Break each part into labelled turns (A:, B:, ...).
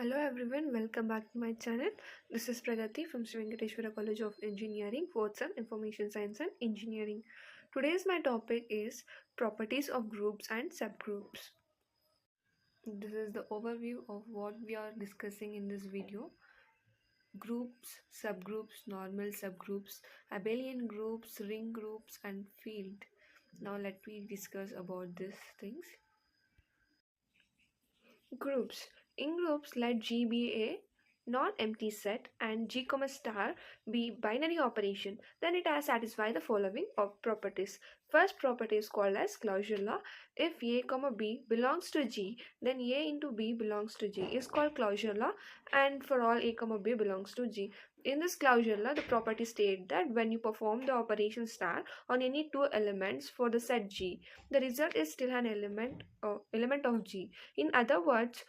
A: Hello everyone, welcome back to my channel. This is Pragati from Sri Venkateshwara College of Engineering, 4th Sem Information Science and Engineering. Today's my topic is properties of groups and subgroups. This is the overview of what we are discussing in this video. Groups, subgroups, normal subgroups, abelian groups, ring groups and field. Now let me discuss about these things. Groups. In groups, let G be a non-empty set and G, star be binary operation. Then it has satisfy the following of properties. First property is called as closure law. If A, B belongs to G, then A into B belongs to G is called closure law, and for all A, B belongs to G. In this closure law, the property states that when you perform the operation star on any two elements for the set G, the result is still an element of G. In other words,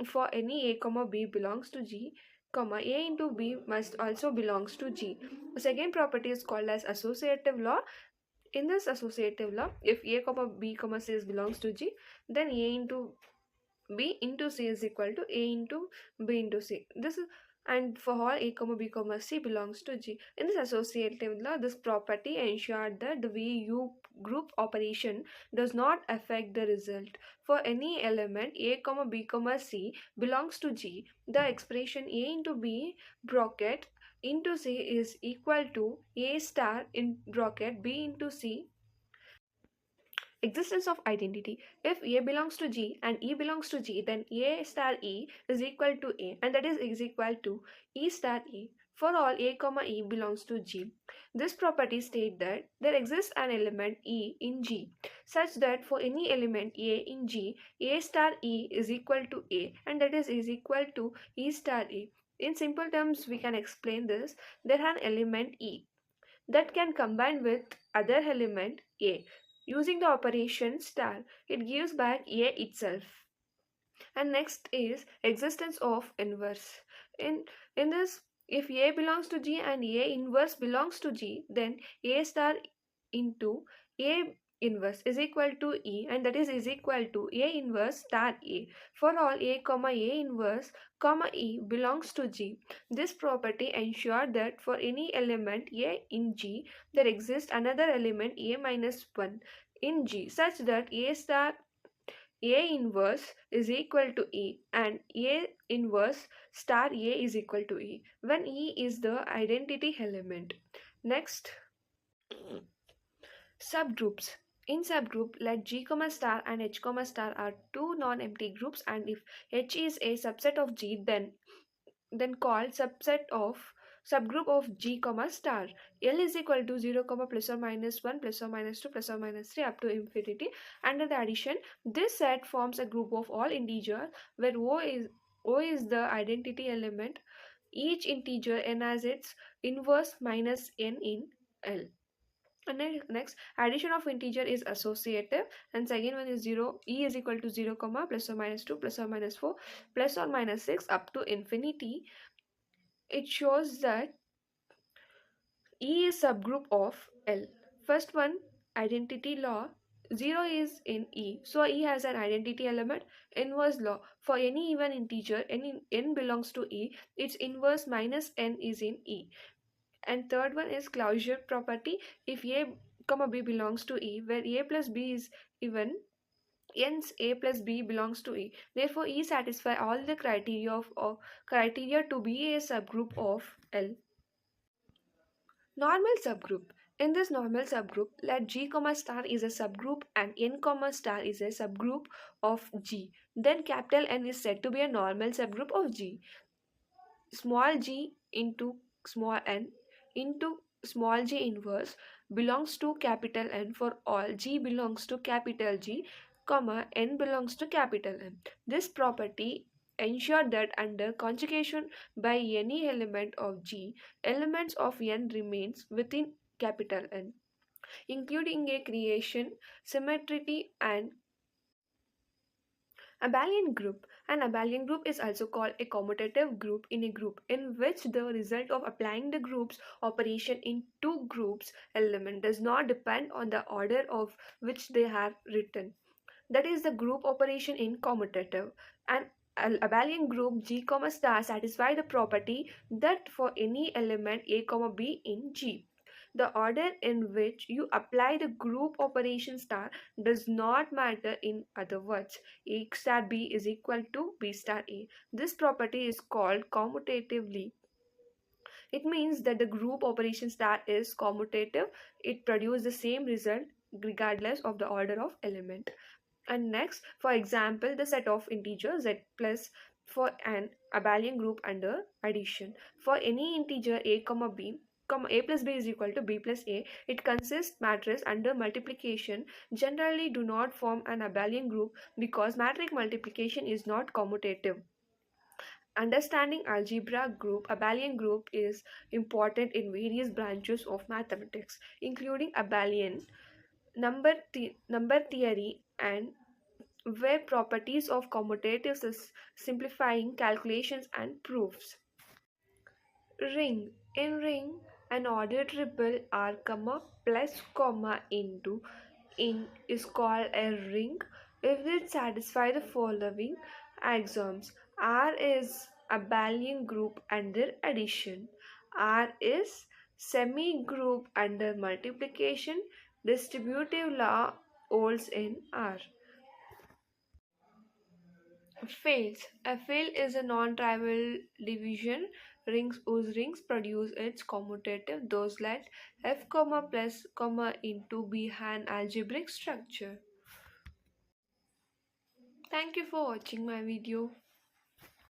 A: for any a comma b belongs to G, comma a into b must also belongs to G. The second property is called as associative law. In this associative law, if a comma b comma c belongs to G, then a into b into c is equal to a into b into c. This is, and for all a comma b comma c belongs to G. In this associative law, this property ensures that the VU group operation does not affect the result. For any element a comma b comma c belongs to G, the expression a into b bracket into c is equal to a star in bracket b into c. Existence of identity. If A belongs to G and E belongs to G, then A star E is equal to A, and that is equal to E star E for all A comma E belongs to G. This property states that there exists an element E in G such that for any element A in G, A star E is equal to A, and that is equal to E star A. In simple terms, we can explain this. There are an element E that can combine with other element A. Using the operation star, it gives back A itself. And next is existence of inverse. In this, if A belongs to G and A inverse belongs to G, then A star into A inverse is equal to E, and that is equal to A inverse star A. For all A comma A inverse comma E belongs to G. This property ensures that for any element A in G, there exists another element A minus 1 in G such that A star A inverse is equal to E and A inverse star A is equal to E when E is the identity element. Next, subgroups. In subgroup, let G, star and H, star are two non-empty groups, and if H is a subset of G, then called subgroup of G, star. L is equal to 0, plus or minus 1, plus or minus 2, plus or minus 3 up to infinity. Under the addition, this set forms a group of all integers where O is the identity element. Each integer n has its inverse minus n in L. And then next, addition of integer is associative, and second one is 0. E is equal to 0, plus or minus 2, plus or minus 4, plus or minus 6 up to infinity. It shows that E is subgroup of L. First one, identity law. 0 is in E, so E has an identity element. Inverse law. For any even integer, n belongs to E, its inverse minus n is in E. And third one is closure property. If A comma B belongs to E, where A plus B is even, hence A plus B belongs to E. Therefore, E satisfy all the criteria to be a subgroup of L. Normal subgroup. In this normal subgroup, let G, star is a subgroup and N, star is a subgroup of G. Then capital N is said to be a normal subgroup of G. Small g into small n into small g inverse belongs to capital N for all G belongs to capital G, comma N belongs to capital N. This property ensure that under conjugation by any element of G, elements of N remains within capital N, including a creation, symmetry and abelian group. An abelian group is also called a commutative group in a group in which the result of applying the group's operation in two groups element does not depend on the order of which they are written. That is the group operation in commutative. An abelian group G comma star satisfy the property that for any element A comma B in G, the order in which you apply the group operation star does not matter. In other words, A star B is equal to B star A. This property is called commutatively. It means that the group operation star is commutative. It produces the same result regardless of the order of element. And next, for example, the set of integers z plus for an abelian group under addition. For any integer a comma b, comma a plus b is equal to b plus a, it consists matrix under multiplication generally do not form an abelian group because matrix multiplication is not commutative. Understanding algebra group abelian group is important in various branches of mathematics, including abelian number theory and where properties of commutative simplifying calculations and proofs. Ring. In ring, an ordered triple r comma plus comma into in is called a ring if it satisfies the following axioms. R is a abelian group under addition. R is semi-group under multiplication. Distributive law holds in R. Fails. A fail is a non-trivial division. Rings whose rings produce its commutative. Those let f comma plus comma into be an algebraic structure. Thank you for watching my video.